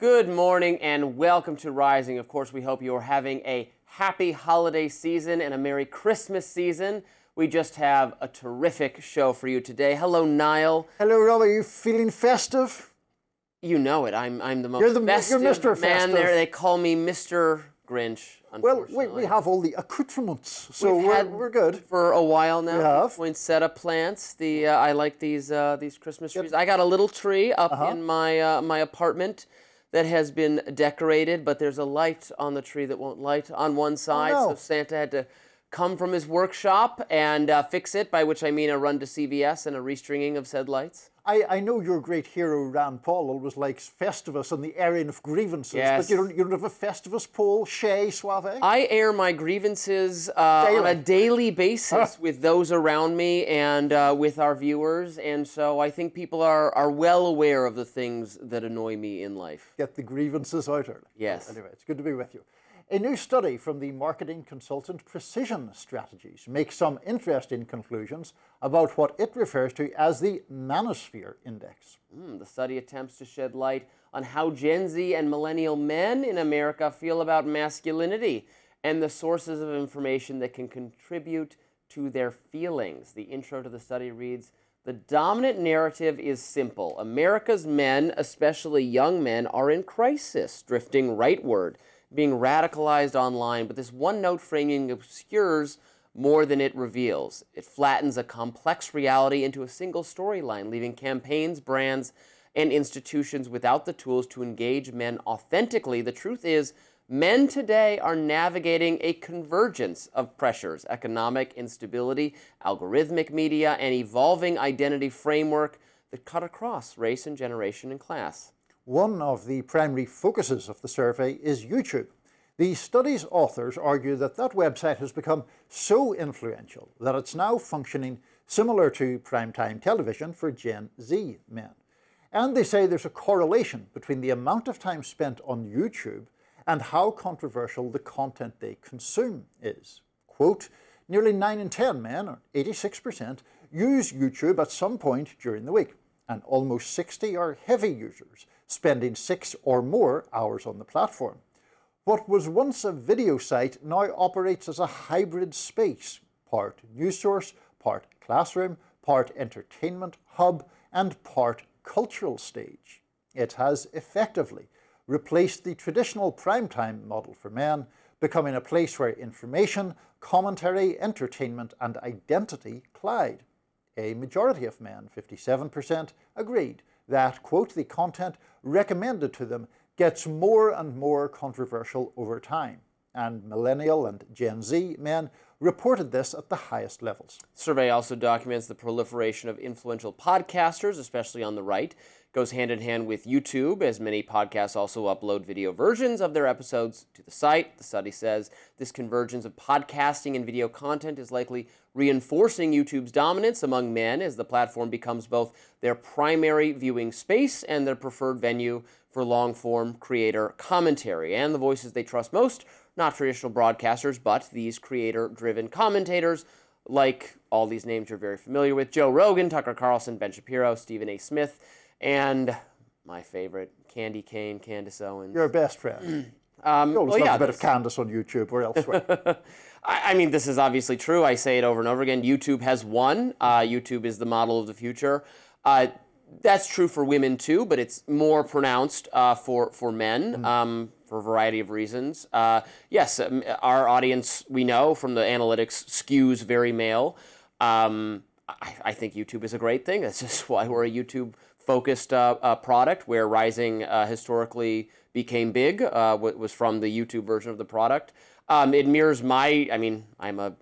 Good morning and welcome to Rising. Of course, we hope you're having a happy holiday season and a Merry Christmas season. We just have a terrific show for you today. Hello, Niall. Hello, Rob. Are you feeling festive? You know it. I'm the most You're festive Mr. man Festive. there. They call me Mr. Grinch, unfortunately. Well, we have all the accoutrements, so we're good. For a while now. We have. Poinsettia plants. I like these Christmas trees. I got a little tree up in my apartment that has been decorated, but there's a light on the tree that won't light on one side, so Santa had to come from his workshop and fix it, by which I mean a run to CVS and a restringing of said lights. I know your great hero, Rand Paul, always likes Festivus and the airing of grievances, yes. But you don't have a Festivus poll, Shay, Suave? I air my grievances on a daily basis with those around me and with our viewers, and so I think people are well aware of the things that annoy me in life. Get the grievances out early. Yes. Anyway, it's good to be with you. A new study from the marketing consultant Precision Strategies makes some interesting conclusions about what it refers to as the Manosphere Index. The study attempts to shed light on how Gen Z and millennial men in America feel about masculinity and the sources of information that can contribute to their feelings. The intro to the study reads, "The dominant narrative is simple. America's men, especially young men, are in crisis, drifting rightward, being radicalized online, but this one-note framing obscures more than it reveals. It flattens a complex reality into a single storyline, leaving campaigns, brands, and institutions without the tools to engage men authentically. The truth is, men today are navigating a convergence of pressures, economic instability, algorithmic media, and evolving identity framework that cut across race and generation and class." One of the primary focuses of the survey is YouTube. The study's authors argue that website has become so influential that it's now functioning similar to primetime television for Gen Z men. And they say there's a correlation between the amount of time spent on YouTube and how controversial the content they consume is. Quote, "Nearly 9 in 10 men, or 86%, use YouTube at some point during the week, and almost 60 are heavy users, spending 6 or more hours on the platform. What was once a video site now operates as a hybrid space, part news source, part classroom, part entertainment hub, and part cultural stage. It has effectively replaced the traditional primetime model for men, becoming a place where information, commentary, entertainment, and identity collide. A majority of men, 57%, agreed that, quote, "the content recommended to them gets more and more controversial over time." And millennial and Gen Z men reported this at the highest levels. The survey also documents the proliferation of influential podcasters, especially on the right. It goes hand in hand with YouTube, as many podcasts also upload video versions of their episodes to the site. The study says this convergence of podcasting and video content is likely reinforcing YouTube's dominance among men as the platform becomes both their primary viewing space and their preferred venue for long-form creator commentary. And the voices they trust most, not traditional broadcasters, but these creator-driven commentators, like all these names you're very familiar with: Joe Rogan, Tucker Carlson, Ben Shapiro, Stephen A. Smith, and my favorite, Candy Cane, Candace Owens. Your best friend. You always love a bit of Candace on YouTube or elsewhere. I mean, this is obviously true. I say it over and over again. YouTube has won. YouTube is the model of the future. That's true for women too, but it's more pronounced for men for a variety of reasons. Yes, our audience, we know from the analytics, skews very male. I think YouTube is a great thing. That's just why we're a YouTube-focused product, where Rising historically became big, was from the YouTube version of the product. It mirrors I'm a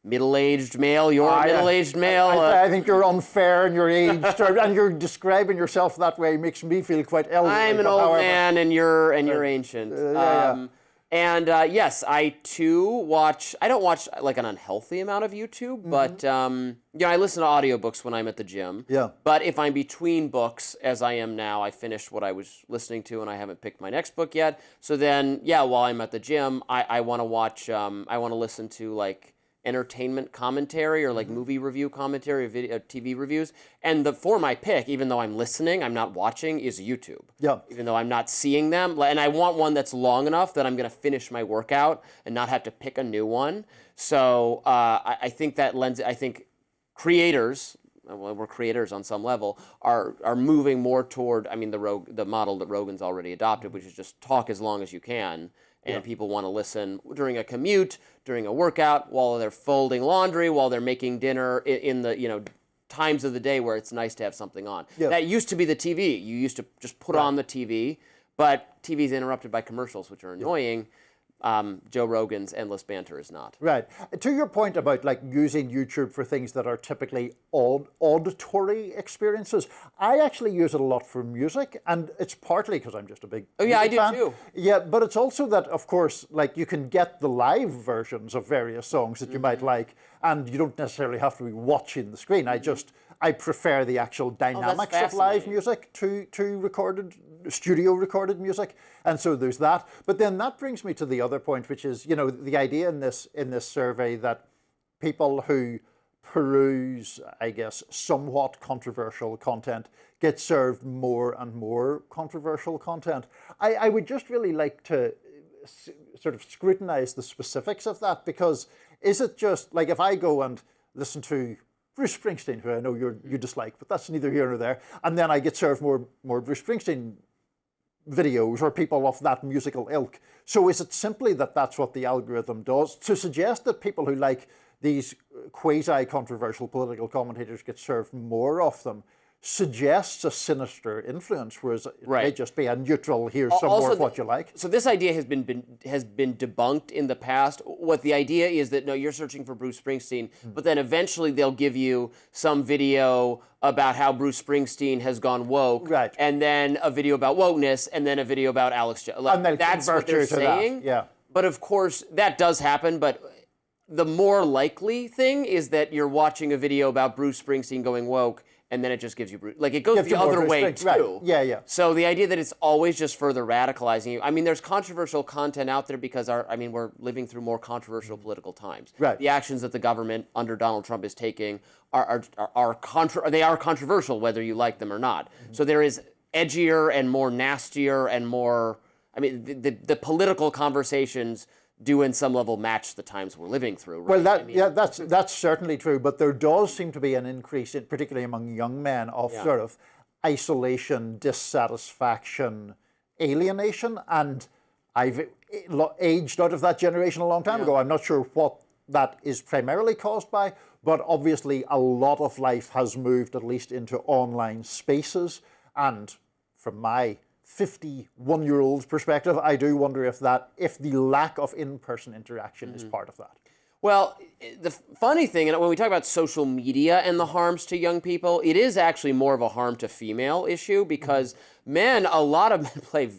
middle-aged male, you're a middle-aged male. I think you're unfair in your age, and you're describing yourself that way makes me feel quite elderly. I'm an old man, and you're ancient. Yes, I too watch. I don't watch like an unhealthy amount of YouTube, but I listen to audiobooks when I'm at the gym. Yeah. But if I'm between books, as I am now, I finished what I was listening to, and I haven't picked my next book yet. So then, while I'm at the gym, I want to watch. I want to listen to like entertainment commentary or like movie review commentary or video, TV reviews. And the form I pick, even though I'm listening, I'm not watching, is YouTube. Yeah. Even though I'm not seeing them. And I want one that's long enough that I'm going to finish my workout and not have to pick a new one. So I think that lends, I think creators, well, we're creators on some level, are moving more toward, I mean, the model that Rogan's already adopted, which is just talk as long as you can. And people want to listen during a commute, during a workout, while they're folding laundry, while they're making dinner, in the times of the day where it's nice to have something on. Yeah. That used to be the TV. You used to just put on the TV, but TV's interrupted by commercials, which are annoying. Joe Rogan's endless banter is not. Right. To your point about like using YouTube for things that are typically auditory experiences, I actually use it a lot for music, and it's partly because I'm just a big I do fan. too. Yeah, but it's also that, of course, like you can get the live versions of various songs that you might like, and you don't necessarily have to be watching the screen. I prefer the actual dynamics of live music to studio recorded music, and so there's that. But then that brings me to the other point, which is, the idea in this survey that people who peruse, I guess, somewhat controversial content get served more and more controversial content. I would just really like to sort of scrutinize the specifics of that, because is it just like if I go and listen to Bruce Springsteen, who I know you dislike, but that's neither here nor there, and then I get served more Bruce Springsteen videos or people of that musical ilk. So is it simply that that's what the algorithm does? To suggest that people who like these quasi-controversial political commentators get served more of them suggests a sinister influence, whereas it may just be a neutral, here's some more of what you like. So this idea has been debunked in the past. What the idea is that, no, you're searching for Bruce Springsteen, but then eventually they'll give you some video about how Bruce Springsteen has gone woke, and then a video about wokeness, and then a video about Alex Jones. And that's what they're saying. Yeah. But of course, that does happen, but the more likely thing is that you're watching a video about Bruce Springsteen going woke, and then it just gives you, like, it goes the other way too. Right. Yeah. So the idea that it's always just further radicalizing you. I mean, there's controversial content out there because we're living through more controversial political times. Right. The actions that the government under Donald Trump is taking are controversial, whether you like them or not. So there is edgier and more nastier and more. I mean, the political conversations do in some level match the times we're living through. Right? Well, that's certainly true, but there does seem to be an increase, particularly among young men, of sort of isolation, dissatisfaction, alienation, and I've aged out of that generation a long time ago. I'm not sure what that is primarily caused by, but obviously a lot of life has moved at least into online spaces, and from my 51-year-old perspective, I do wonder if the lack of in-person interaction is part of that. Well, the funny thing, and when we talk about social media and the harms to young people, it is actually more of a harm to female issue, because a lot of men play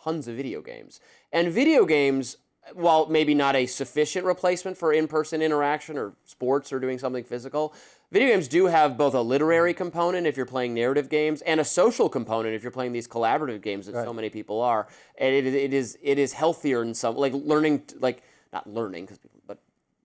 tons of video games. And video games, while maybe not a sufficient replacement for in-person interaction or sports or doing something physical, video games do have both a literary component if you're playing narrative games and a social component if you're playing these collaborative games that so many people are. And it is healthier in some, like learning, like not learning, but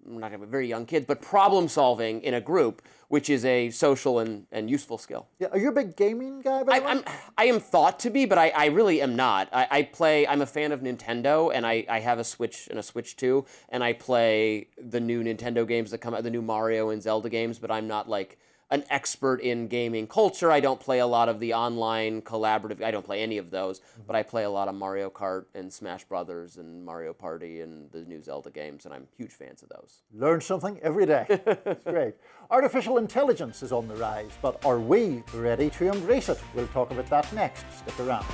we're not going to be very young kids, but problem solving in a group, which is a social and useful skill. Yeah, are you a big gaming guy, by the way? I am thought to be, but I really am not. I'm a fan of Nintendo, and I have a Switch and a Switch 2, and I play the new Nintendo games that come out, the new Mario and Zelda games, but I'm not like an expert in gaming culture. I don't play a lot of the online collaborative. I don't play any of those, but I play a lot of Mario Kart and Smash Brothers and Mario Party and the new Zelda games, and I'm huge fans of those. Learn something every day. That's great. Artificial intelligence is on the rise, but are we ready to embrace it? We'll talk about that next. Stick around.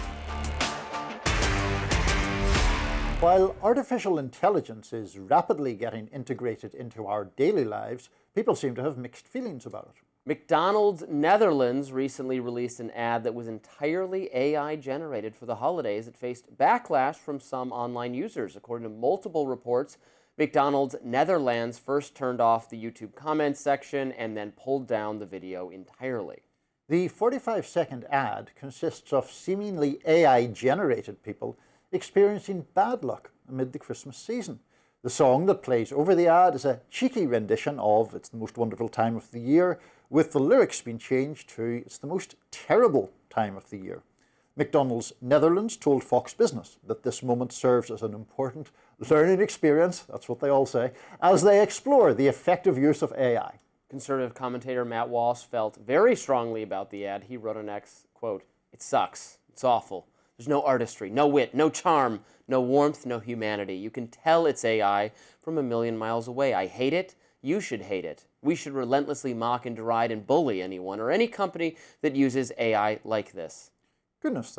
While artificial intelligence is rapidly getting integrated into our daily lives, people seem to have mixed feelings about it. McDonald's Netherlands recently released an ad that was entirely AI generated for the holidays. It faced backlash from some online users. According to multiple reports, McDonald's Netherlands first turned off the YouTube comments section and then pulled down the video entirely. The 45-second ad consists of seemingly AI-generated people experiencing bad luck amid the Christmas season. The song that plays over the ad is a cheeky rendition of It's the Most Wonderful Time of the Year, with the lyrics being changed to It's the Most Terrible Time of the Year. McDonald's Netherlands told Fox Business that this moment serves as an important learning experience, that's what they all say, as they explore the effective use of AI. Conservative commentator Matt Walsh felt very strongly about the ad. He wrote on X, quote, "It sucks. It's awful. There's no artistry, no wit, no charm, no warmth, no humanity. You can tell it's AI from a million miles away. I hate it. You should hate it. We should relentlessly mock and deride and bully anyone or any company that uses AI like this." Goodness,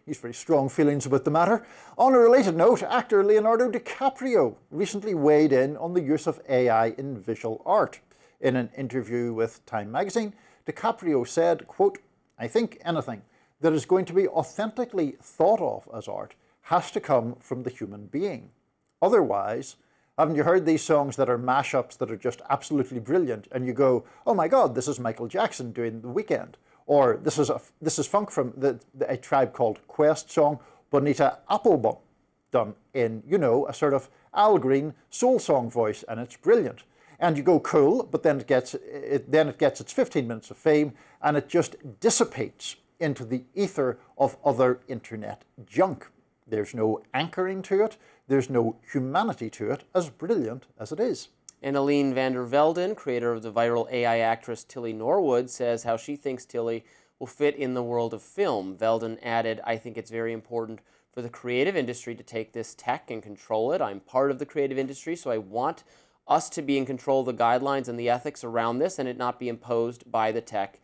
he's very strong feelings about the matter. On a related note, actor Leonardo DiCaprio recently weighed in on the use of AI in visual art. In an interview with Time magazine, DiCaprio said, quote, "I think anything that is going to be authentically thought of as art has to come from the human being. Otherwise, haven't you heard these songs that are mashups that are just absolutely brilliant and you go, oh my God, this is Michael Jackson doing The Weekend. Or this is funk from a Tribe Called Quest song, Bonita Applebum, done in, a sort of Al Green soul song voice, and it's brilliant. And you go, cool, but then it gets its 15 minutes of fame, and it just dissipates into the ether of other internet junk. There's no anchoring to it. There's no humanity to it, as brilliant as it is. And Aline van der Velden, creator of the viral AI actress Tilly Norwood, says how she thinks Tilly will fit in the world of film. Velden added, "I think it's very important for the creative industry to take this tech and control it. I'm part of the creative industry, so I want us to be in control of the guidelines and the ethics around this and it not be imposed by the tech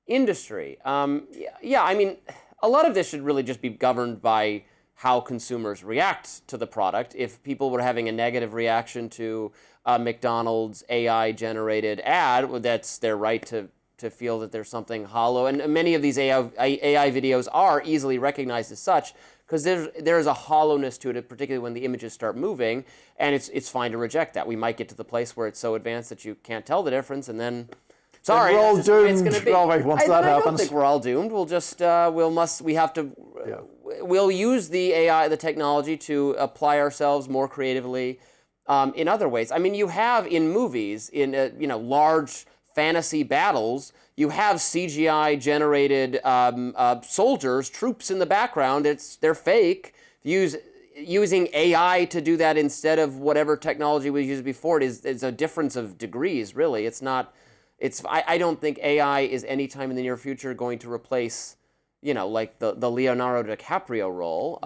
industry." Yeah, I mean, a lot of this should really just be governed by how consumers react to the product. If people were having a negative reaction to a McDonald's AI-generated ad, well, that's their right to feel that there's something hollow. And many of these AI videos are easily recognized as such because there is a hollowness to it, particularly when the images start moving, and it's fine to reject that. We might get to the place where it's so advanced that you can't tell the difference, and then sorry, we're all doomed. It's be. Once that happens, I don't think we're all doomed. We'll just we'll use the AI, the technology, to apply ourselves more creatively in other ways. I mean, you have in movies, in large fantasy battles, you have CGI generated soldiers, troops in the background. They're fake. Using AI to do that instead of whatever technology we used before is a difference of degrees. Really, it's not. I don't think AI is anytime in the near future going to replace, like the Leonardo DiCaprio role.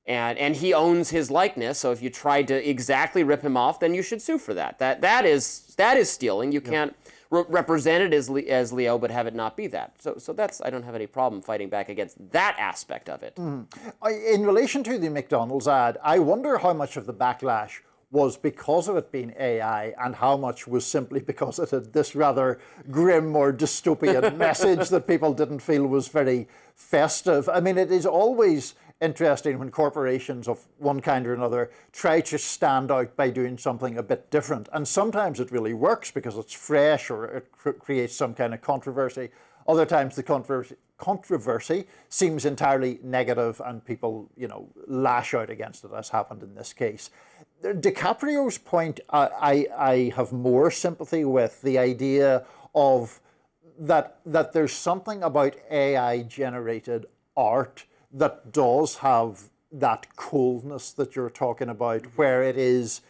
And he owns his likeness, so if you tried to exactly rip him off, then you should sue for that. That is stealing. You can't represent it as Leo, but have it not be that. So that's, I don't have any problem fighting back against that aspect of it. In relation to the McDonald's ad, I wonder how much of the backlash was because of it being AI and how much was simply because it had this rather grim or dystopian message that people didn't feel was very festive. I mean, it is always interesting when corporations of one kind or another try to stand out by doing something a bit different. And sometimes it really works because it's fresh or it creates some kind of controversy. Other times the controversy seems entirely negative and people, lash out against it, as happened in this case. DiCaprio's point, I have more sympathy with the idea of that there's something about AI-generated art that does have that coldness that you're talking about, where it is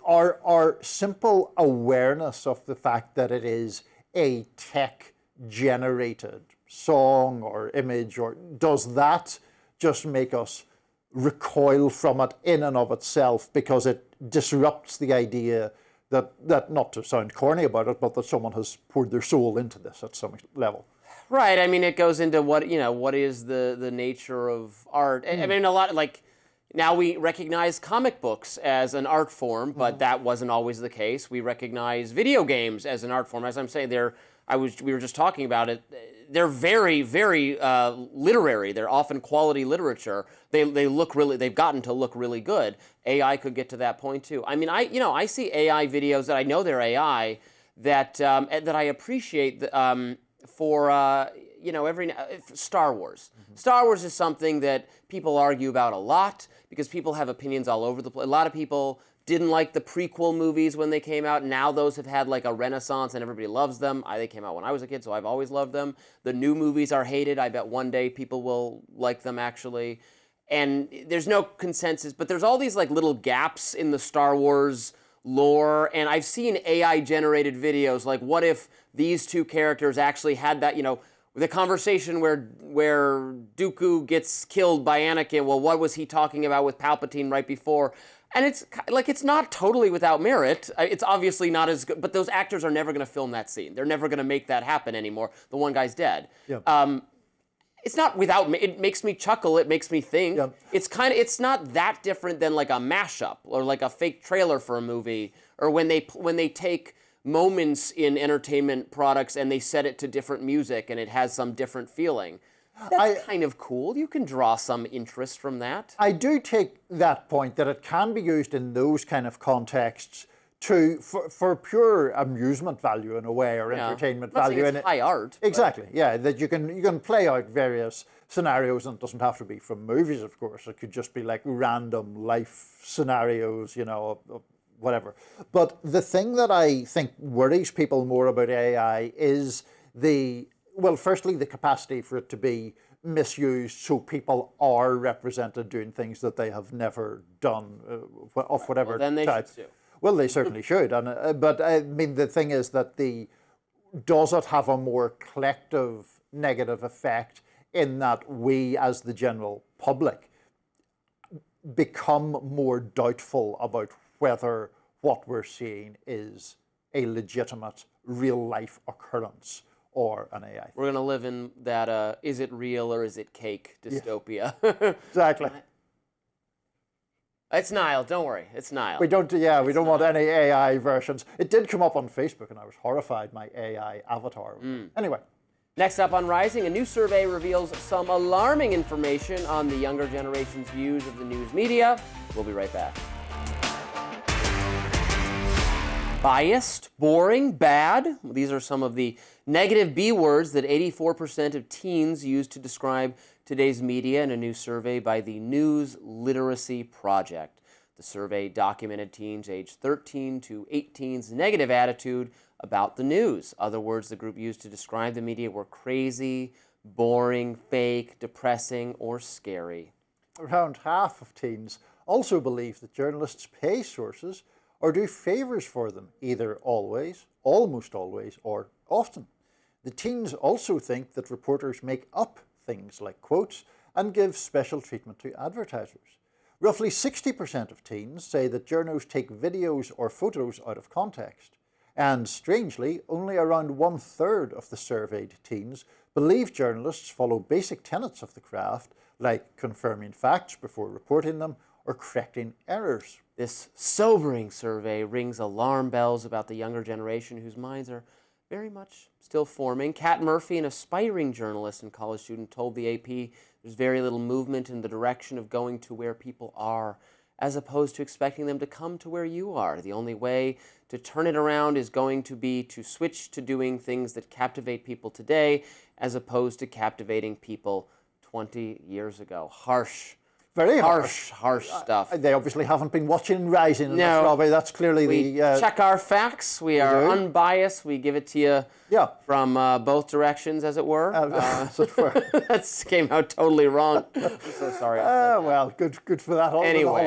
our simple awareness of the fact that it is a tech-generated song or image, or does that just make us recoil from it in and of itself because it disrupts the idea that not to sound corny about it, but that someone has poured their soul into this at some level? Right. I mean, it goes into what is the nature of art. I mean, a lot, like, now we recognize comic books as an art form, but that wasn't always the case. We recognize video games as an art form. As I'm saying, we were just talking about it. They're very, very literary. They're often quality literature. They've gotten to look really good. AI could get to that point too. I mean, I see AI videos that I know they're AI that I appreciate for Star Wars. Star Wars is something that people argue about a lot because people have opinions all over the place. A lot of people didn't like the prequel movies when they came out. Now those have had like a renaissance and everybody loves them. They came out when I was a kid, so I've always loved them. The new movies are hated. I bet one day people will like them actually. And there's no consensus, but there's all these like little gaps in the Star Wars lore, and I've seen AI-generated videos like, what if these two characters actually had that, the conversation where Dooku gets killed by Anakin, well, what was he talking about with Palpatine right before? And it's not totally without merit. It's obviously not as good, but those actors are never going to film that scene. They're never going to make that happen anymore. The one guy's dead. Yep. It's not without, it makes me chuckle, it makes me think. Yep. It's not that different than like a mashup or like a fake trailer for a movie, or when they take moments in entertainment products and they set it to different music and it has some different feeling. That's kind of cool. You can draw some interest from that. I do take that point that it can be used in those kind of contexts for pure amusement value in a way, or entertainment value. It's high art. Exactly, yeah. That you can play out various scenarios, and it doesn't have to be from movies, of course. It could just be like random life scenarios, whatever. But the thing that I think worries people more about AI is firstly, the capacity for it to be misused, so people are represented doing things that they have never done of whatever type. Then they should sue. Well, they certainly should, but I mean, the thing is that does it have a more collective negative effect in that we, as the general public, become more doubtful about whether what we're seeing is a legitimate, real-life occurrence or an AI thing. We're going to live in that is it real or is it cake dystopia. Yeah. Exactly. It's Niall, don't worry, it's Niall. We don't want any AI versions. It did come up on Facebook and I was horrified, my AI avatar. Anyway. Next up on Rising, a new survey reveals some alarming information on the younger generation's views of the news media. We'll be right back. Biased, boring, bad. These are some of the negative B words that 84% of teens use to describe today's media in a new survey by the News Literacy Project. The survey documented teens aged 13 to 18's negative attitude about the news. Other words the group used to describe the media were crazy, boring, fake, depressing, or scary. Around half of teens also believe that journalists pay sources or do favors for them, either always, almost always, or often. The teens also think that reporters make up things like quotes and give special treatment to advertisers. Roughly 60% of teens say that journos take videos or photos out of context. And strangely, only around 1/3 of the surveyed teens believe journalists follow basic tenets of the craft, like confirming facts before reporting them or correcting errors. This sobering survey rings alarm bells about the younger generation whose minds are very much still forming. Kat Murphy, an aspiring journalist and college student, told the AP there's very little movement in the direction of going to where people are, as opposed to expecting them to come to where you are. The only way to turn it around is going to be to switch to doing things that captivate people today, as opposed to captivating people 20 years ago. Harsh. Very harsh stuff. They obviously haven't been watching Rising. No, probably that's clearly we check our facts. We are unbiased. We give it to you from both directions, as it were. That came out totally wrong. I'm so sorry. Well, good for that. Anyway.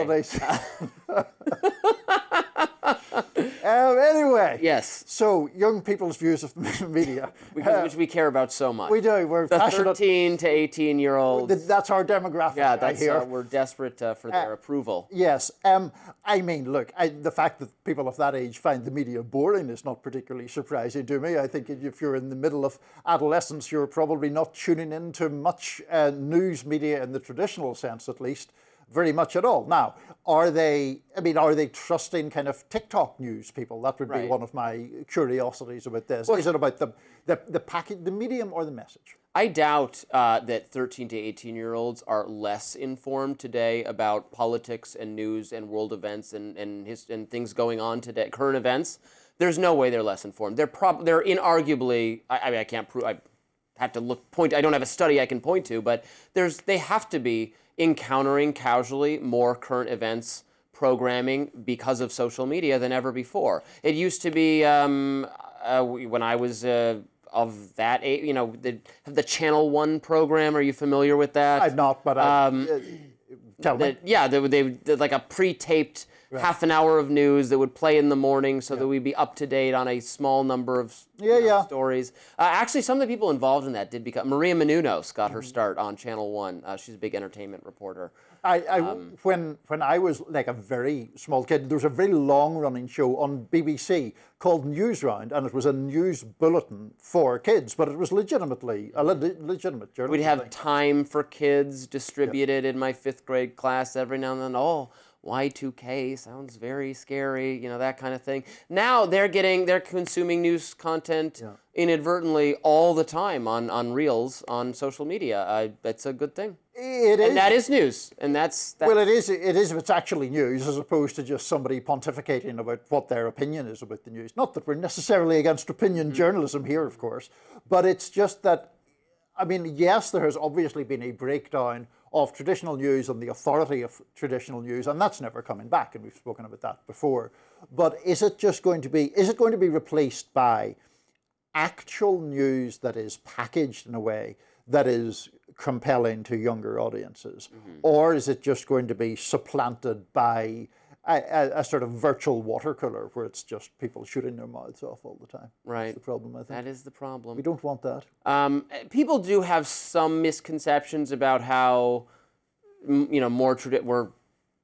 Anyway. Yes. So, young people's views of media. Which we care about so much. We do. We're the passionate. 13 to 18-year-olds. That's our demographic. Yeah, that's we're desperate for their approval. Yes. I mean, look, the fact that people of that age find the media boring is not particularly surprising to me. I think if you're in the middle of adolescence, you're probably not tuning into much news media in the traditional sense, at least. Very much at all. Now, are they trusting kind of TikTok news people? That would be one of my curiosities about this. Well, is it about the package, the medium, or the message? I doubt that 13 to 18-year-olds are less informed today about politics and news and world events and things going on today, current events. There's no way they're less informed. They're inarguably, I can't prove, I had to point. I don't have a study I can point to, but they have to be encountering casually more current events programming because of social media than ever before. It used to be when I was of that age, the Channel 1 program. Are you familiar with that? I'm not, but tell me. Yeah, they did like a pre-taped half an hour of news that would play in the morning so that we'd be up to date on a small number of stories. Actually, some of the people involved in that did become... Maria Menounos got her start on Channel 1. She's a big entertainment reporter. When I was like a very small kid, there was a very long-running show on BBC called Newsround, and it was a news bulletin for kids, but it was legitimately a legitimate journalism. We'd have thing. Time for Kids distributed in my 5th grade class every now and then. Oh, Y2K sounds very scary, that kind of thing. Now they're consuming news content inadvertently all the time on Reels, on social media. That's a good thing. It is. And that is news. And that's well, it is if it's actually news, as opposed to just somebody pontificating about what their opinion is about the news. Not that we're necessarily against opinion journalism here, of course, but it's just that, yes, there has obviously been a breakdown of traditional news and the authority of traditional news, and that's never coming back, and we've spoken about that before. But is it going to be replaced by actual news that is packaged in a way that is compelling to younger audiences? Or is it just going to be supplanted by a sort of virtual water cooler where it's just people shooting their mouths off all the time? Right. That's the problem, I think. That is the problem. We don't want that. People do have some misconceptions about how, we're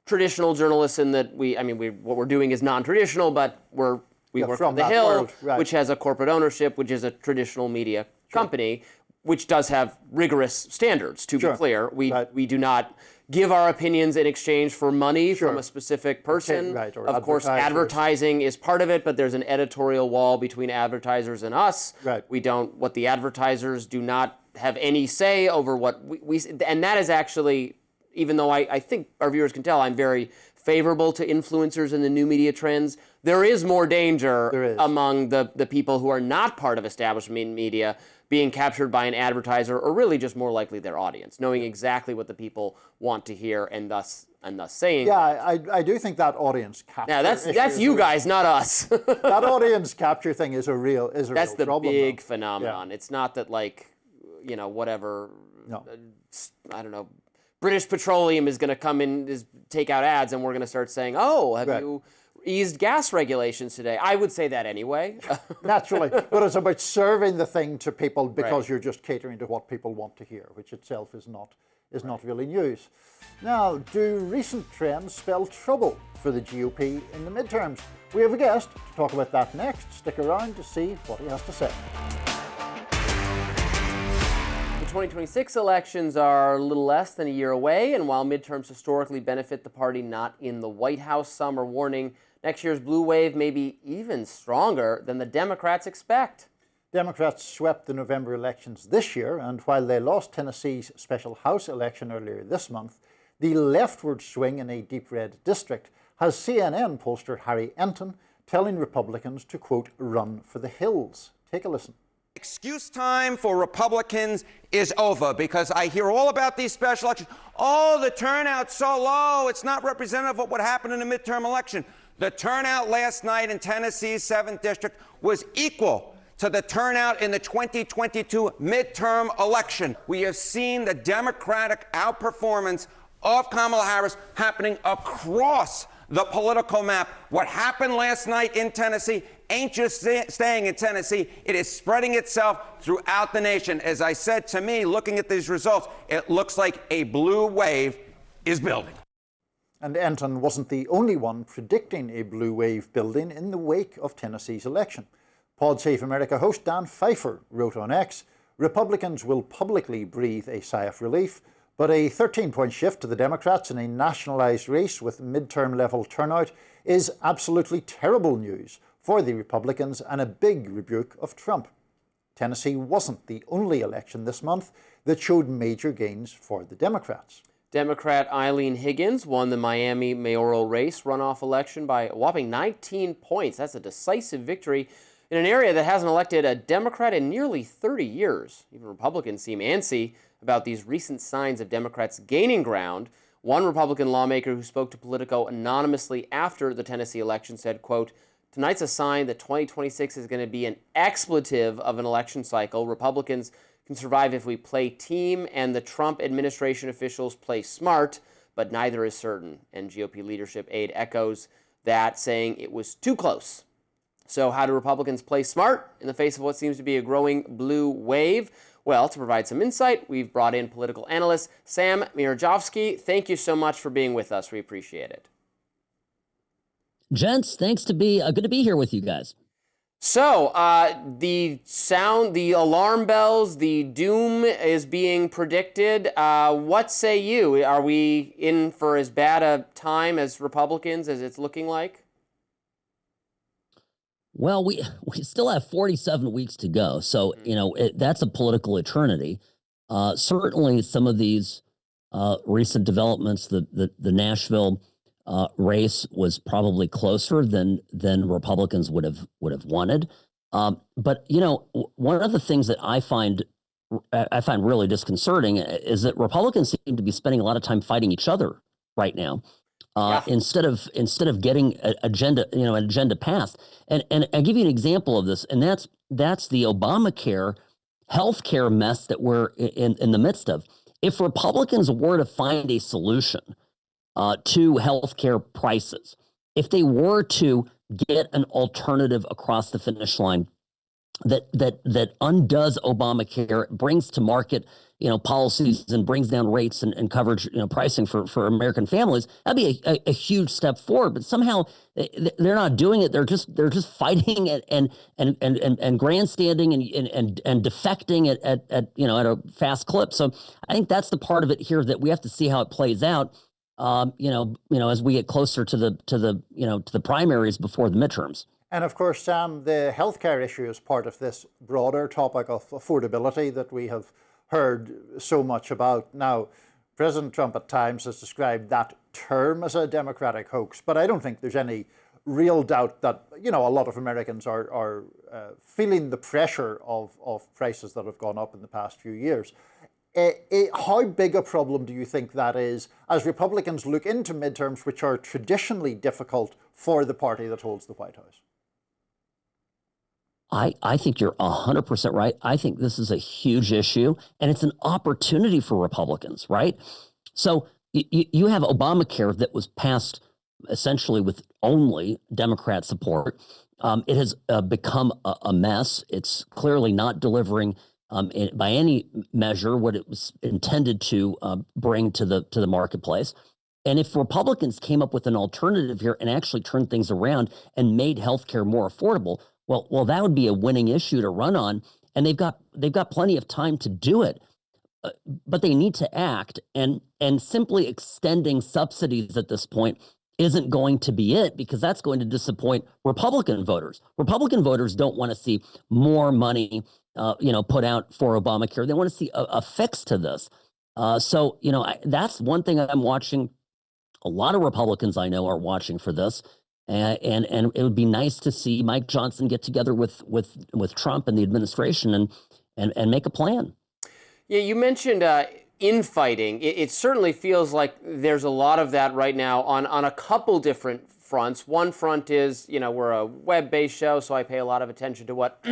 traditional journalists in that what we're doing is non-traditional, but we work for The Hill, world, right. which has a corporate ownership, which is a traditional media company, which does have rigorous standards, to be clear. We do not give our opinions in exchange for money from a specific person. Of course, advertising is part of it, but there's an editorial wall between advertisers and us. What the advertisers do not have any say over what we and that is actually, even though I think our viewers can tell I'm very favorable to influencers and the new media trends, there is more danger among the people who are not part of establishment media being captured by an advertiser, or really just more likely their audience, knowing exactly what the people want to hear and thus saying. Yeah, I do think that audience capture. Yeah, that's you guys, not us. That audience capture thing is a real That's real the problem, big though. phenomenon. It's not that whatever. No. I don't know. British Petroleum is going to come in, take out ads, and we're going to start saying, "Oh, have you eased gas regulations today?" I would say that anyway. Naturally, but it's about serving the thing to people because you're just catering to what people want to hear, which itself is not really news. Now, do recent trends spell trouble for the GOP in the midterms? We have a guest to talk about that next. Stick around to see what he has to say. The 2026 elections are a little less than a year away, and while midterms historically benefit the party not in the White House, some are warning next year's blue wave may be even stronger than the Democrats expect. Democrats swept the November elections this year, and while they lost Tennessee's special House election earlier this month, the leftward swing in a deep red district has CNN pollster Harry Enton telling Republicans to, quote, run for the hills. Take a listen. Excuse time for Republicans is over, because I hear all about these special elections. Oh, the turnout's so low, it's not representative of what happened in the midterm election. The turnout last night in Tennessee's 7th District was equal to the turnout in the 2022 midterm election. We have seen the Democratic outperformance of Kamala Harris happening across the political map. What happened last night in Tennessee ain't just staying in Tennessee. It is spreading itself throughout the nation. As I said, to me, looking at these results, it looks like a blue wave is building. And Enton wasn't the only one predicting a blue wave building in the wake of Tennessee's election. Pod Save America host Dan Pfeiffer wrote on X, Republicans will publicly breathe a sigh of relief, but a 13-point shift to the Democrats in a nationalized race with midterm-level turnout is absolutely terrible news for the Republicans and a big rebuke of Trump. Tennessee wasn't the only election this month that showed major gains for the Democrats. Democrat Eileen Higgins won the Miami mayoral race runoff election by a whopping 19 points. That's a decisive victory. in an area that hasn't elected a Democrat in nearly 30 years. Even Republicans seem antsy about these recent signs of Democrats gaining ground. One Republican lawmaker who spoke to Politico anonymously after the Tennessee election said, quote, "Tonight's a sign that 2026 is going to be an expletive of an election cycle. Republicans can survive if we play team and the Trump administration officials play smart, but neither is certain." And GOP leadership aide echoes that, saying it was too close. So how do Republicans play smart in the face of what seems to be a growing blue wave? Well, to provide some insight, we've brought in political analyst Sam Mirejovsky. Thank you so much for being with us. We appreciate it. Gents, thanks to be good to be here with you guys. So the alarm bells, the doom is being predicted. What say you? Are we in for as bad a time as Republicans as it's looking like? Well, we still have 47 weeks to go, so that's a political eternity. Certainly, some of these recent developments, the Nashville race was probably closer than Republicans would have wanted. But one of the things that I find really disconcerting is that Republicans seem to be spending a lot of time fighting each other right now. Instead of getting an agenda passed. And I'll give you an example of this, and that's the Obamacare healthcare mess that we're in the midst of. If Republicans were to find a solution to healthcare prices, if they were to get an alternative across the finish line that undoes Obamacare, brings to market policies and brings down rates and coverage, pricing for American families, that'd be a huge step forward. But somehow they're not doing it. They're just fighting and grandstanding and defecting at a fast clip. So I think that's the part of it here that we have to see how it plays out. As we get closer to the primaries before the midterms. And of course, Sam, the healthcare issue is part of this broader topic of affordability that we have heard so much about. Now, President Trump at times has described that term as a Democratic hoax, but I don't think there's any real doubt that, a lot of Americans are feeling the pressure of prices that have gone up in the past few years. How big a problem do you think that is as Republicans look into midterms, which are traditionally difficult for the party that holds the White House? I think you're 100% right. I think this is a huge issue, and it's an opportunity for Republicans, right? So you have Obamacare that was passed essentially with only Democrat support. It has become a mess. It's clearly not delivering by any measure what it was intended to bring to the marketplace. And if Republicans came up with an alternative here and actually turned things around and made healthcare more affordable, well, that would be a winning issue to run on, and they've got plenty of time to do it. But they need to act, and simply extending subsidies at this point isn't going to be it, because that's going to disappoint Republican voters. Republican voters don't want to see more money put out for Obamacare. They want to see a fix to this. So that's one thing I'm watching. A lot of Republicans I know are watching for this. And it would be nice to see Mike Johnson get together with Trump and the administration and make a plan. Yeah, you mentioned infighting. It certainly feels like there's a lot of that right now on a couple different fronts. One front is, we're a web-based show, so I pay a lot of attention to what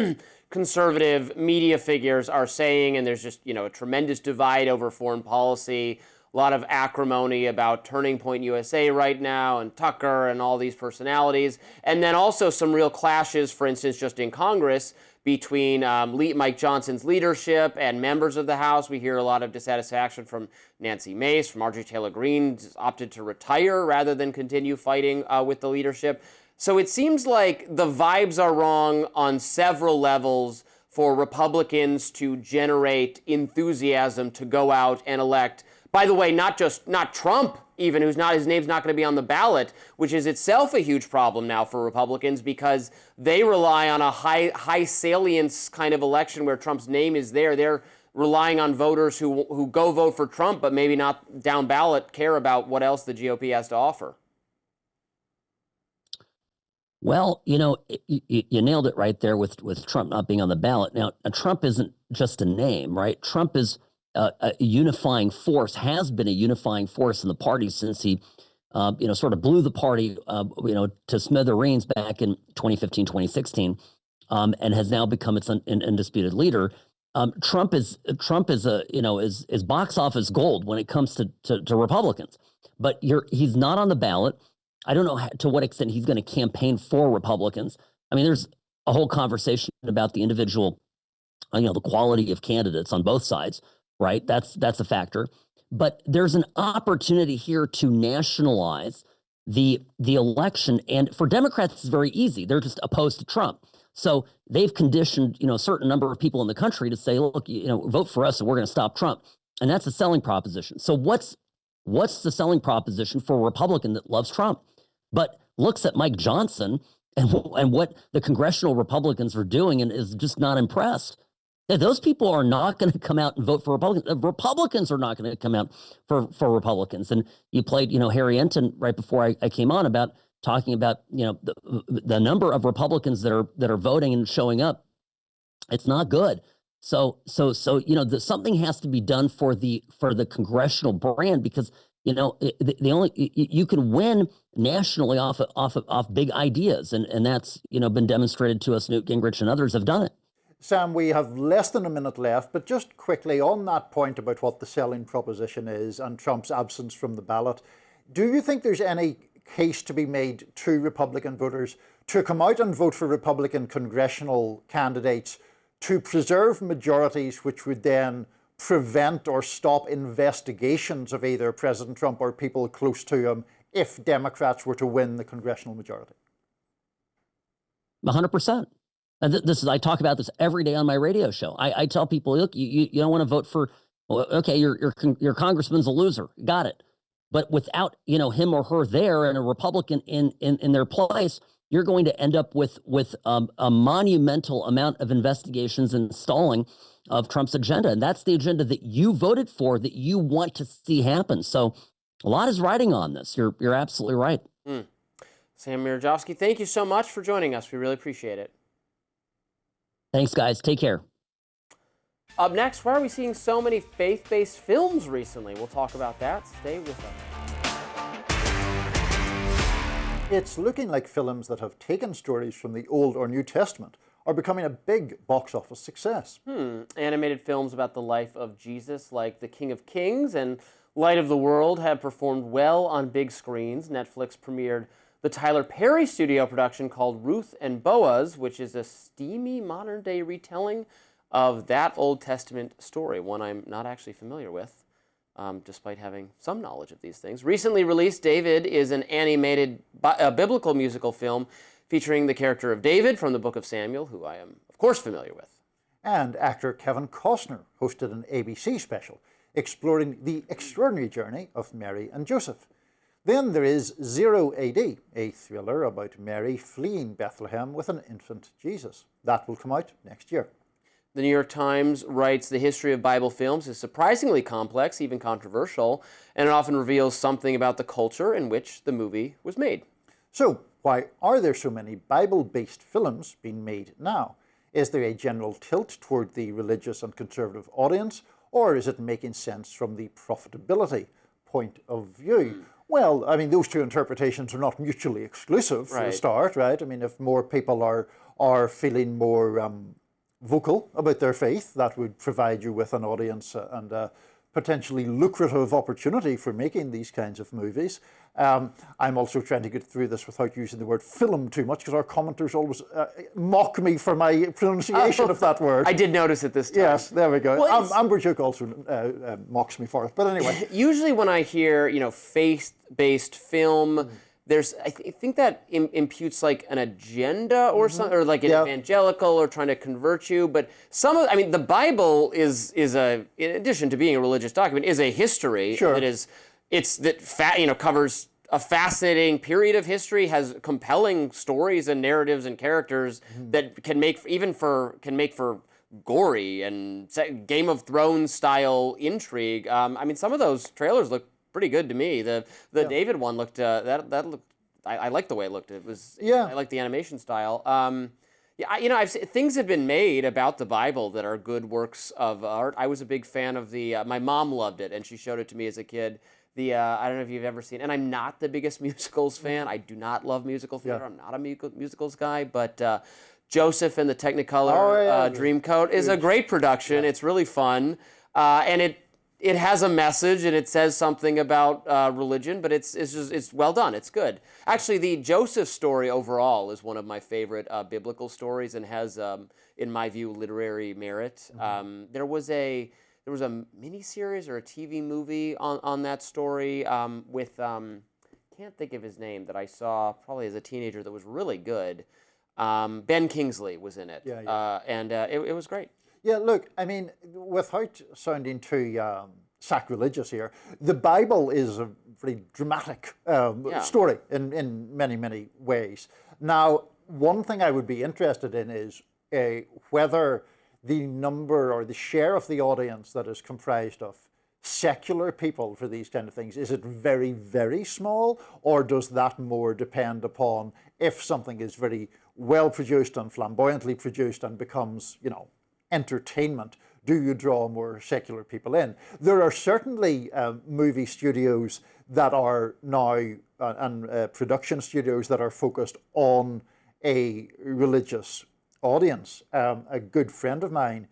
conservative media figures are saying, and there's just, a tremendous divide over foreign policy. A lot of acrimony about Turning Point USA right now and Tucker and all these personalities. And then also some real clashes, for instance, just in Congress between Mike Johnson's leadership and members of the House. We hear a lot of dissatisfaction from Nancy Mace, from Marjorie Taylor Greene, opted to retire rather than continue fighting with the leadership. So it seems like the vibes are wrong on several levels for Republicans to generate enthusiasm to go out and elect. By the way, not Trump, even, his name's not going to be on the ballot, which is itself a huge problem now for Republicans because they rely on a high salience kind of election where Trump's name is there. They're relying on voters who go vote for Trump, but maybe not down ballot care about what else the GOP has to offer. Well, you nailed it right there with Trump not being on the ballot. Now, Trump isn't just a name, right? Trump is a unifying force, has been a unifying force in the party since he, sort of blew the party, to smithereens back in 2015, 2016, and has now become its undisputed leader. Trump is is box office gold when it comes to Republicans, but he's not on the ballot. I don't know to what extent he's going to campaign for Republicans. I mean, there's a whole conversation about the individual, the quality of candidates on both sides, right? That's a factor. But there's an opportunity here to nationalize the election. And for Democrats, it's very easy. They're just opposed to Trump. So they've conditioned, a certain number of people in the country to say, look, vote for us and we're going to stop Trump. And that's a selling proposition. So what's the selling proposition for a Republican that loves Trump, but looks at Mike Johnson and what the congressional Republicans are doing and is just not impressed? Those people are not going to come out and vote for Republicans. Republicans are not going to come out for Republicans. And you played, Harry Enton right before I came on about talking about, the number of Republicans that are voting and showing up. It's not good. So something has to be done for the congressional brand, because you can win nationally off big ideas, and that's been demonstrated to us. Newt Gingrich and others have done it. Sam, we have less than a minute left, but just quickly on that point about what the selling proposition is and Trump's absence from the ballot, do you think there's any case to be made to Republican voters to come out and vote for Republican congressional candidates to preserve majorities which would then prevent or stop investigations of either President Trump or people close to him if Democrats were to win the congressional majority? 100%. And I talk about this every day on my radio show. I tell people, look, you don't want to vote for, okay, your congressman's a loser. Got it. But without, him or her there and a Republican in their place, you're going to end up with a monumental amount of investigations and stalling of Trump's agenda. And that's the agenda that you voted for, that you want to see happen. So a lot is riding on this. You're absolutely right. Sam Mirejovsky, thank you so much for joining us. We really appreciate it. Thanks, guys. Take care. Up next, why are we seeing so many faith-based films recently? We'll talk about that. Stay with us. It's looking like films that have taken stories from the Old or New Testament are becoming a big box office success. Animated films about the life of Jesus, like The King of Kings and Light of the World, have performed well on big screens. Netflix premiered the Tyler Perry studio production called Ruth and Boaz, which is a steamy modern-day retelling of that Old Testament story, one I'm not actually familiar with, despite having some knowledge of these things. Recently released, David is an animated biblical musical film featuring the character of David from the Book of Samuel, who I am, of course, familiar with. And actor Kevin Costner hosted an ABC special exploring the extraordinary journey of Mary and Joseph. Then there is Zero AD, a thriller about Mary fleeing Bethlehem with an infant Jesus. That will come out next year. The New York Times writes the history of Bible films is surprisingly complex, even controversial, and it often reveals something about the culture in which the movie was made. So, why are there so many Bible-based films being made now? Is there a general tilt toward the religious and conservative audience, or is it making sense from the profitability point of view? Well, I mean, those two interpretations are not mutually exclusive for a start, right? I mean, if more people are feeling more vocal about their faith, that would provide you with an audience and a potentially lucrative opportunity for making these kinds of movies. I'm also trying to get through this without using the word film too much, because our commenters always mock me for my pronunciation of that word. I did notice it this time. Yes, there we go. Well, Amber Duke also mocks me for it. But anyway. Usually when I hear, faith-based film, I think that imputes like an agenda or something, or like an evangelical or trying to convert you. But the Bible is in addition to being a religious document, is a history that covers a fascinating period of history, has compelling stories and narratives and characters that can make for gory and Game of Thrones style intrigue. Some of those trailers look pretty good to me. The David one looked that looked. I liked the way it looked. It was Yeah. I liked the animation style. Things have been made about the Bible that are good works of art. I was a big fan of my mom loved it, and she showed it to me as a kid. I don't know if you've ever seen, and I'm not the biggest musicals fan. I do not love musical theater. I'm not a musicals guy, but Joseph and the Technicolor Dreamcoat is a great production. It's really fun, and it has a message and it says something about religion, but it's well done. It's good. Actually, the Joseph story overall is one of my favorite biblical stories and has, in my view, literary merit. There was a miniseries or a TV movie on that story with can't think of his name that I saw probably as a teenager that was really good. Ben Kingsley was in it, and it was great. Yeah, look, I mean, without sounding too sacrilegious here, the Bible is a very dramatic story in many, many ways. Now, one thing I would be interested in is whether the number or the share of the audience that is comprised of secular people for these kind of things, is it very, very small, or does that more depend upon if something is very well produced and flamboyantly produced and becomes, entertainment, do you draw more secular people in? There are certainly movie studios that are now, and production studios that are focused on a religious audience. A good friend of mine,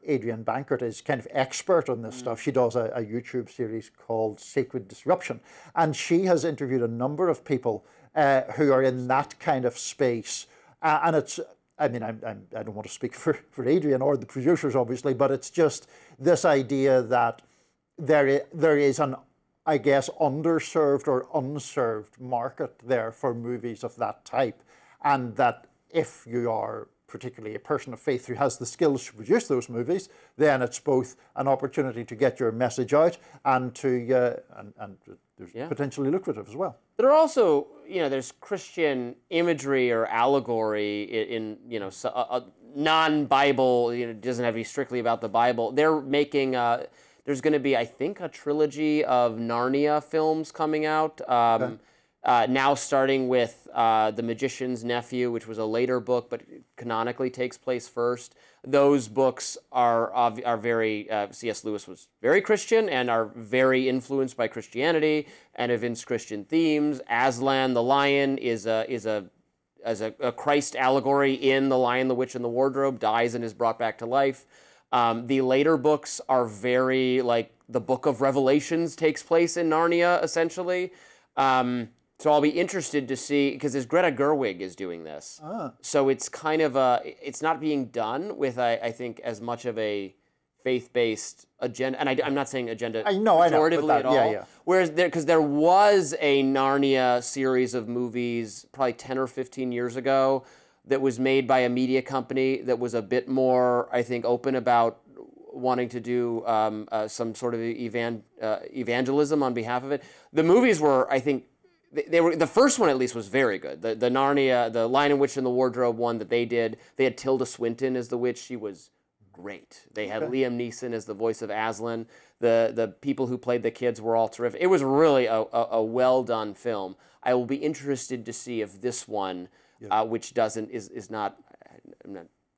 Adrienne Bankert, is kind of expert on this stuff. She does a YouTube series called Sacred Disruption, and she has interviewed a number of people who are in that kind of space. And it's, I mean, I don't want to speak for Adrienne or the producers, obviously, but it's just this idea that there is an, I guess, underserved or unserved market there for movies of that type, and that if you are particularly a person of faith who has the skills to produce those movies, then it's both an opportunity to get your message out and to and there's potentially lucrative as well. There are also, there's Christian imagery or allegory in non-Bible. It doesn't have to be strictly about the Bible. They're making. There's going to be, I think, a trilogy of Narnia films coming out. Now starting with The Magician's Nephew, which was a later book, but canonically takes place first. Those books are very, C.S. Lewis was very Christian and are very influenced by Christianity and evince Christian themes. Aslan the Lion is a Christ allegory in The Lion, the Witch, and the Wardrobe, dies and is brought back to life. The later books are very, like, the Book of Revelations takes place in Narnia, essentially. So I'll be interested to see, because Greta Gerwig is doing this. So it's kind of it's not being done with, I think, as much of a faith-based agenda. And I'm not saying agenda pejoratively at all. Yeah. Whereas because there was a Narnia series of movies probably 10 or 15 years ago that was made by a media company that was a bit more, I think, open about wanting to do some sort of evangelism on behalf of it. The movies were, I think, they were, the first one at least was very good. The Narnia, the Lion and Witch and the Wardrobe one that they did, they had Tilda Swinton as the witch. She was great. They had Liam Neeson as the voice of Aslan. The people who played the kids were all terrific. It was really a well done film. I will be interested to see if this one, which is not,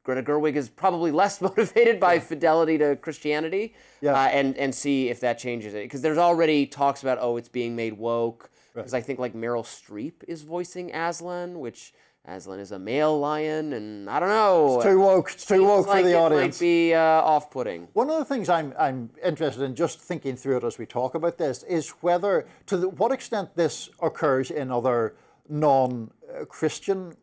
Greta Gerwig is probably less motivated by fidelity to Christianity, and see if that changes it. Because there's already talks about, it's being made woke. Because I think, like, Meryl Streep is voicing Aslan, which Aslan is a male lion, and I don't know. It's too woke. It's too woke for the audience. It might be off-putting. One of the things I'm interested in, just thinking through it as we talk about this, is whether, what extent this occurs in other non-Christian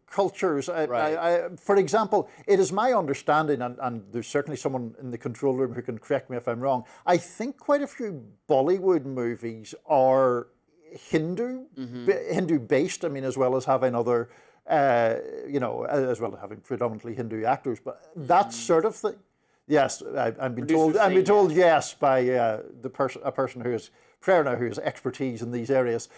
cultures. For example, it is my understanding, and there's certainly someone in the control room who can correct me if I'm wrong, I think quite a few Bollywood movies are Hindu-based, I mean, as well as having other, as well as having predominantly Hindu actors, but that sort of thing. Yes, I've been told yes by a person who is Prerna, who has expertise in these areas.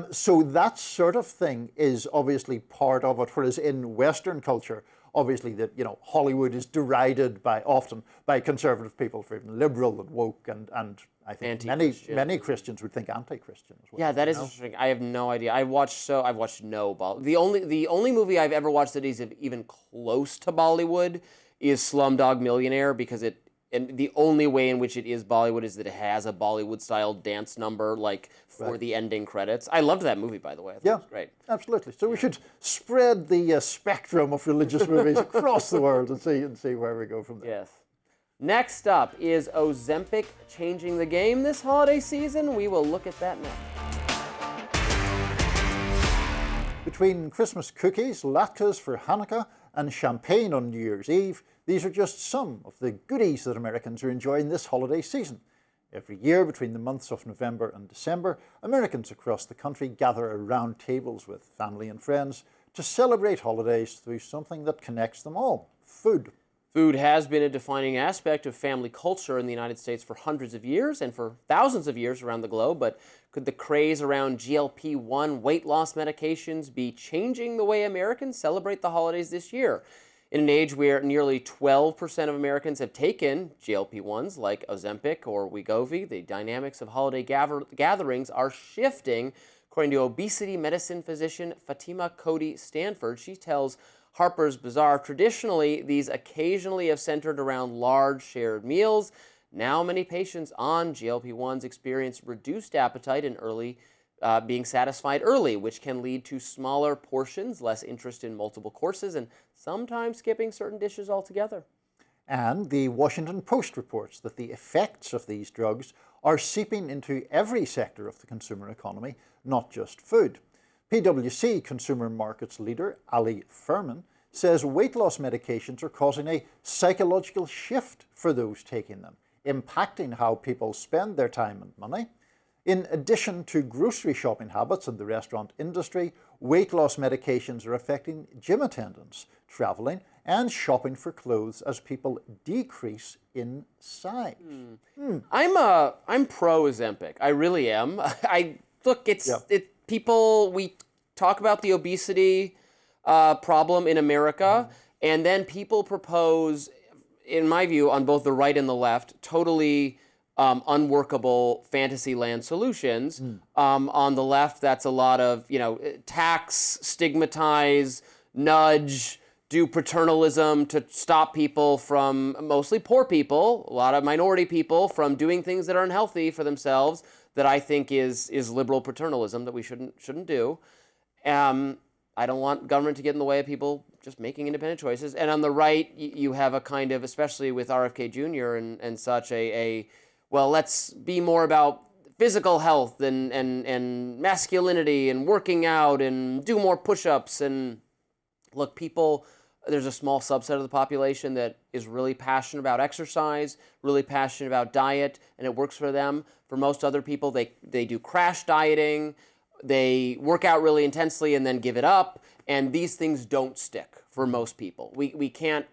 So that sort of thing is obviously part of it, whereas in Western culture, obviously that, you know, Hollywood is derided often by conservative people for being liberal and woke, and I think many Christians would think anti-Christian as well. Yeah, that is interesting. I have no idea. I've watched no Bollywood. The only movie I've ever watched that is even close to Bollywood is Slumdog Millionaire, because and the only way in which it is Bollywood is that it has a Bollywood-style dance number, like, for the ending credits. I loved that movie, by the way. I thought it was great. Absolutely. So we should spread the spectrum of religious movies across the world and see where we go from there. Yes. Next up, is Ozempic changing the game this holiday season? We will look at that next. Between Christmas cookies, latkes for Hanukkah, and champagne on New Year's Eve, these are just some of the goodies that Americans are enjoying this holiday season. Every year, between the months of November and December, Americans across the country gather around tables with family and friends to celebrate holidays through something that connects them all: food. Food has been a defining aspect of family culture in the United States for hundreds of years and for thousands of years around the globe, but could the craze around GLP-1 weight loss medications be changing the way Americans celebrate the holidays this year? In an age where nearly 12% of Americans have taken GLP-1s like Ozempic or Wegovy, the dynamics of holiday gatherings are shifting. According to obesity medicine physician Fatima Cody Stanford, she tells Harper's Bazaar, traditionally, these occasionally have centered around large shared meals. Now many patients on GLP-1s experience reduced appetite and being satisfied early, which can lead to smaller portions, less interest in multiple courses, and sometimes skipping certain dishes altogether. And the Washington Post reports that the effects of these drugs are seeping into every sector of the consumer economy, not just food. PwC consumer markets leader Ali Furman says weight loss medications are causing a psychological shift for those taking them, impacting how people spend their time and money. In addition to grocery shopping habits and the restaurant industry, weight loss medications are affecting gym attendance, traveling, and shopping for clothes as people decrease in size. I'm pro Ozempic. I really am. We talk about the obesity problem in America, and then people propose, in my view, on both the right and the left, totally unworkable fantasyland solutions. On the left, that's a lot of, tax, stigmatize, nudge, do paternalism to stop people from, mostly poor people, a lot of minority people, from doing things that are unhealthy for themselves, that I think is liberal paternalism that we shouldn't do. I don't want government to get in the way of people just making independent choices. And on the right, you have a kind of, especially with RFK Jr. and such, well, let's be more about physical health and masculinity and working out and do more push-ups. And look, there's a small subset of the population that is really passionate about exercise, really passionate about diet, and it works for them. For most other people, they do crash dieting, they work out really intensely and then give it up, and these things don't stick for most people. We can't,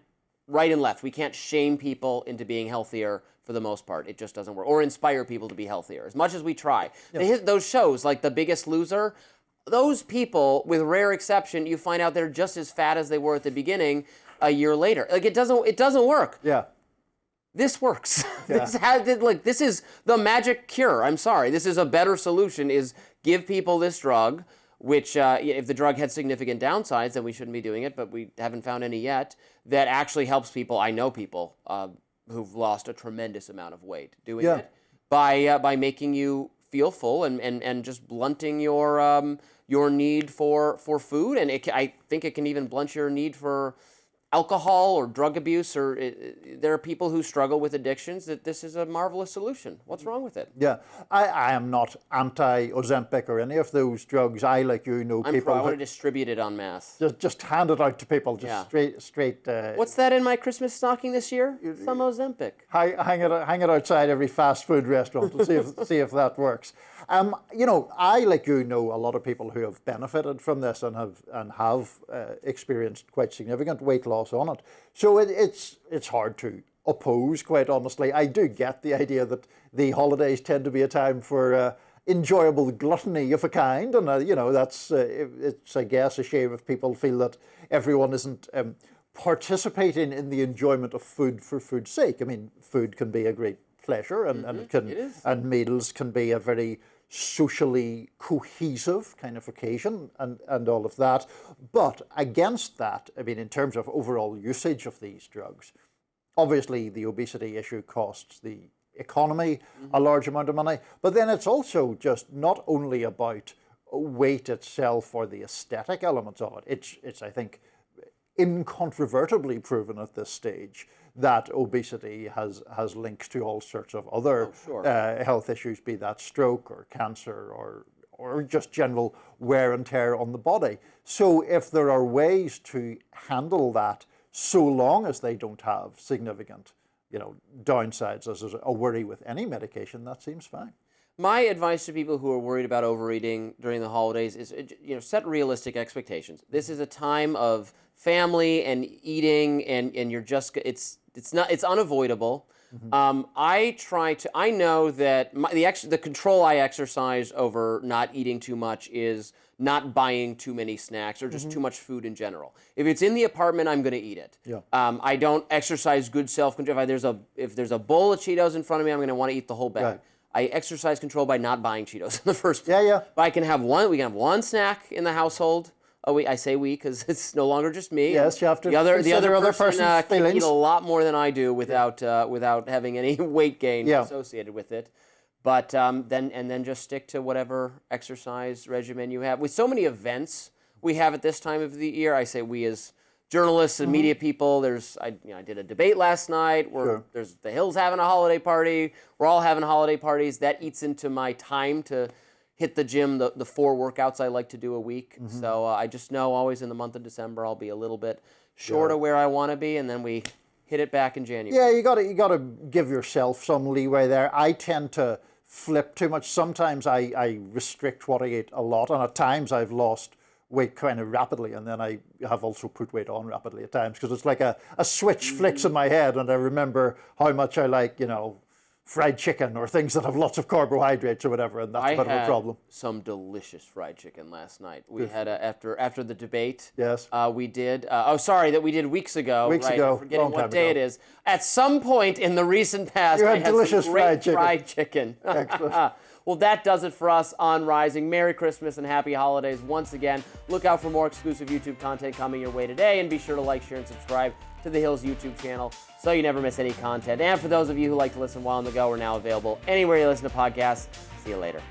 right and left, we can't shame people into being healthier for the most part. It just doesn't work. Or inspire people to be healthier, as much as we try. Yep. Those shows, like The Biggest Loser, those people, with rare exception, you find out they're just as fat as they were at the beginning a year later. Like, it doesn't work. Yeah. This works. Yeah. This is the magic cure. I'm sorry. This is a better solution, is give people this drug, which if the drug had significant downsides, then we shouldn't be doing it, but we haven't found any yet, that actually helps people. I know people who've lost a tremendous amount of weight doing it by making you feel full and just blunting your need for food. And I think it can even blunt your need for alcohol or drug abuse, or there are people who struggle with addictions, that this is a marvelous solution. What's wrong with it? Yeah, I am not anti-Ozempic or any of those drugs. I, like you, know people. I want to distribute it en masse. Just hand it out to people, straight. What's that in my Christmas stocking this year? Some Ozempic. Hang it outside every fast food restaurant and see if that works. I, like you, know a lot of people who have benefited from this and have experienced quite significant weight loss on it. So it's hard to oppose, quite honestly. I do get the idea that the holidays tend to be a time for enjoyable gluttony of a kind, and that's it's, I guess, a shame if people feel that everyone isn't participating in the enjoyment of food for food's sake. I mean, food can be a great pleasure, and and meals can be a very socially cohesive kind of occasion, and all of that. But against that, I mean, in terms of overall usage of these drugs, obviously the obesity issue costs the economy a large amount of money, but then it's also just not only about weight itself or the aesthetic elements of it. It's I think, incontrovertibly proven at this stage that obesity has links to all sorts of other health issues, be that stroke or cancer or just general wear and tear on the body. So if there are ways to handle that, so long as they don't have significant, downsides, as is a worry with any medication, that seems fine. My advice to people who are worried about overeating during the holidays is, set realistic expectations. This is a time of family and eating, and you're just, it's unavoidable. I know that the control I exercise over not eating too much is not buying too many snacks or just too much food in general. If it's in the apartment, I'm going to eat it. Yeah. I don't exercise good self-control. If there's a bowl of Cheetos in front of me, I'm going to want to eat the whole bag. Right. I exercise control by not buying Cheetos in the first place. Yeah, yeah. But we can have one snack in the household. I say we because it's no longer just me. Yes, you have to the other person can feelings. eat a lot more than I do without having any weight gain associated with it. But then just stick to whatever exercise regimen you have. With so many events we have at this time of the year, I say we as journalists and media people. I did a debate last night where there's the Hill's having a holiday party. We're all having holiday parties. That eats into my time to hit the gym, the 4 workouts I like to do a week. So I just know always in the month of December I'll be a little bit short of where I want to be, and then we hit it back in January. Yeah, you got to give yourself some leeway there. I tend to flip too much. Sometimes I restrict what I eat a lot, and at times I've lost weight kind of rapidly, and then I have also put weight on rapidly at times, because it's like a switch flicks in my head, and I remember how much I like, fried chicken or things that have lots of carbohydrates or whatever, and that's a bit of a problem. Some delicious fried chicken last night. We had after the debate. Yes. We did. That we did weeks ago. Weeks right? ago. I'm forgetting what day ago. it is. At some point in the recent past, You I had had delicious some great fried chicken. Excellent. Well, that does it for us on Rising. Merry Christmas and Happy Holidays once again. Look out for more exclusive YouTube content coming your way today, and be sure to like, share, and subscribe to the Hill's YouTube channel so you never miss any content. And for those of you who like to listen while on the go, we're now available anywhere you listen to podcasts. See you later.